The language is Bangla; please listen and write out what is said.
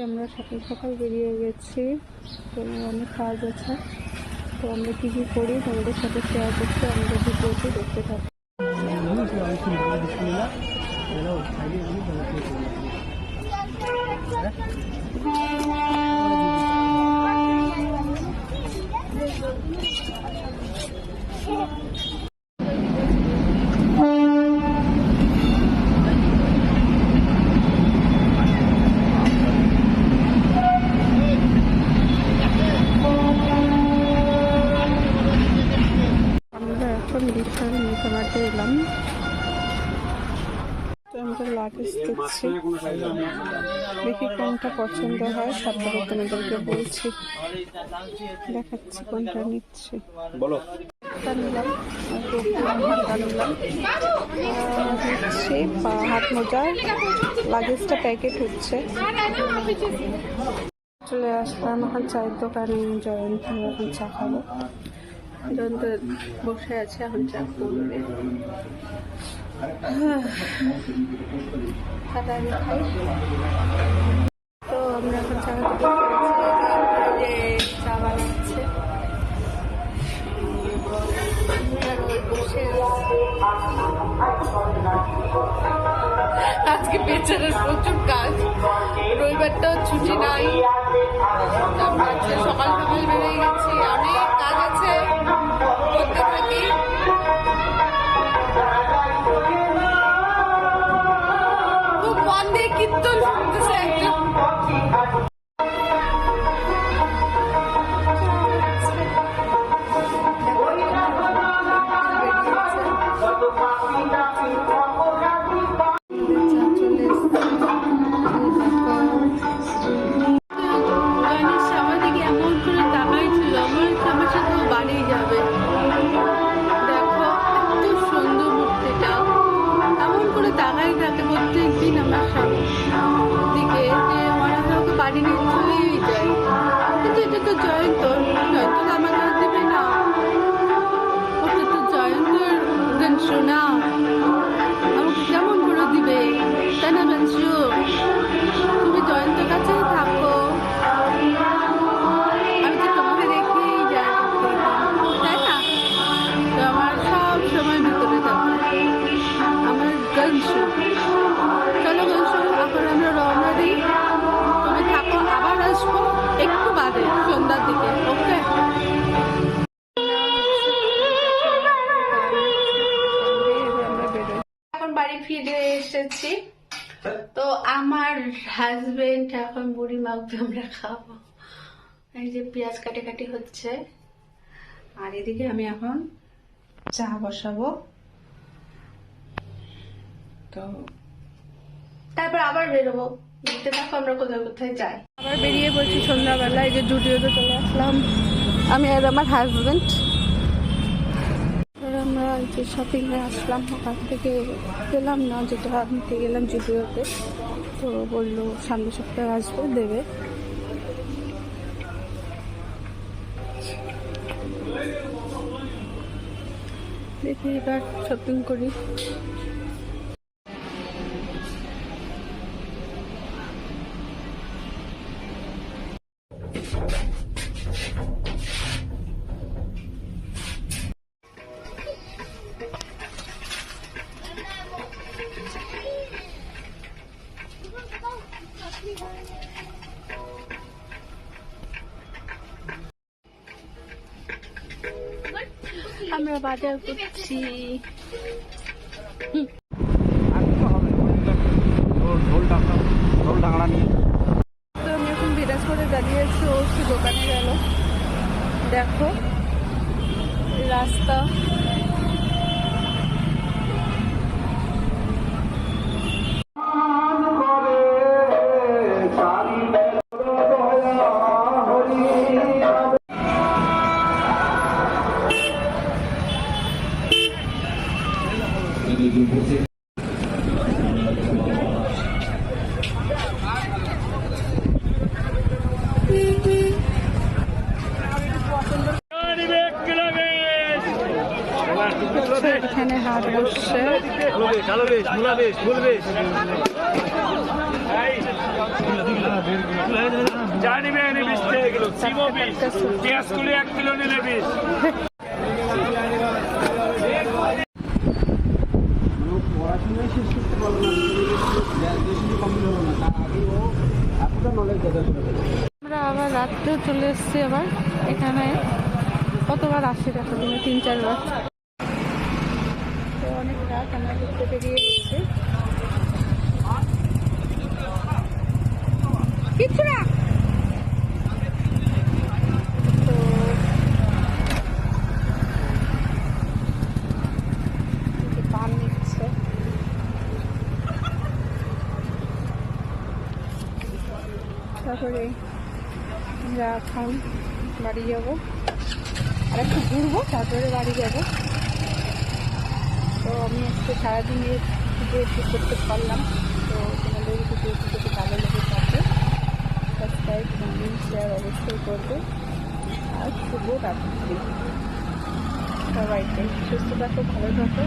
আমরা সকাল সকাল বেরিয়ে গেছি, তো অনেক কাজ আছে। তো আমরা কী কী করি তোমাদের সাথে শেয়ার করছি, আমাদের ভিডিওটি দেখতে থাকি। বিশাল মিটামার্টে এলাম, তো আমরা লাগেজ দেখছি, দেখি কোনটা পছন্দ হয়, তারপরে তোমাদেরকে বলছি, দেখাচ্ছি কোনটা নিচ্ছি। বলো নিলাম, নিচ্ছি হাত মোজার লাগেজটা প্যাকেট হচ্ছে। চলে আসলাম এখন চায়ের দোকানে, জয়ন্ত এখন চা খাবো। জয়ন্ত বসে আছে, এখন চা করবে। তো আমরা এখন চা বানাচ্ছে, আজকে বেচারের প্রচুর কাজ, রবিবারটাও ছুটি নাই। সকাল সকাল বেরিয়ে গেছি, অনেক কাজ আছে, করতে থাকি। খুব মন দিয়ে কীর্তন শুনতেছে একজন। বাড়ি ফিরে এসেছি, তো আমার হাজবেন্ড এখন মুড়ি মাখবে, আমরা খাবো। এই যে পেঁয়াজ কাটাকাটি হচ্ছে, আর এদিকে আমি এখন চা বসাবো। তো তারপর আবার বেরোবো, দেখতে থাকো আমরা কোথায় কোথায় যাই। আবার বেরিয়ে বলছি সন্ধ্যাবেলা, এই যে জুডিওতে চলে আসলাম আমি আর আমার হাজবেন্ড। আমরা যে শপিংয়ে আসলাম, ওখান থেকে গেলাম না, যেটা নিতে গেলাম জুডিওতে, তো বললো সামনের সপ্তাহে আসবে, দেবে। দেখি এবার শপিং করি। আমরা বাজার করছি। আমি এখন দিনাজপুরে দাঁড়িয়ে আছি, ও দোকানে গেল। দেখো রাস্তা, এখানে হাট বসছে। কালো বেশ, মূলা বেশ, ফুল বেশ। যা নিবে এনে 20 টাকা কিলো, সিমও 20, পেঁয়াজ কুলি 1 কিলো নিলে 20। পড়াশোনায় শেষ করতে পারবো না, গ্র্যাজুয়েশন কমপ্লিট হলো না, তার আগেই ও এতটা নলেজ গেদার করে ফেলে। আমরা আবার রাত্রেও চলে এসেছি আবার এখানে। কতবার আসি দেখো তুমি, 3-4 বার। তো অনেক রাত আমরা ঘুরতে বেরিয়ে গেছি। কিচ্ছু না। তো পান নিচ্ছে, তারপরে আমরা এখন বাড়ি যাবো, আর একটু ঘুরবো, তারপরে বাড়ি যাবো। তো আমি আজকে সারাদিনের ভিডিও একটু করতে পারলাম। তো তোমাদের ভিডিওটি যদি ভালো লেগে থাকে সাবস্ক্রাইব, কমেন্ট, শেয়ার অবশ্যই করবে। আর শুভ রাত্রি সবাইকে। সুস্থ থাকো, ভালো থাকো।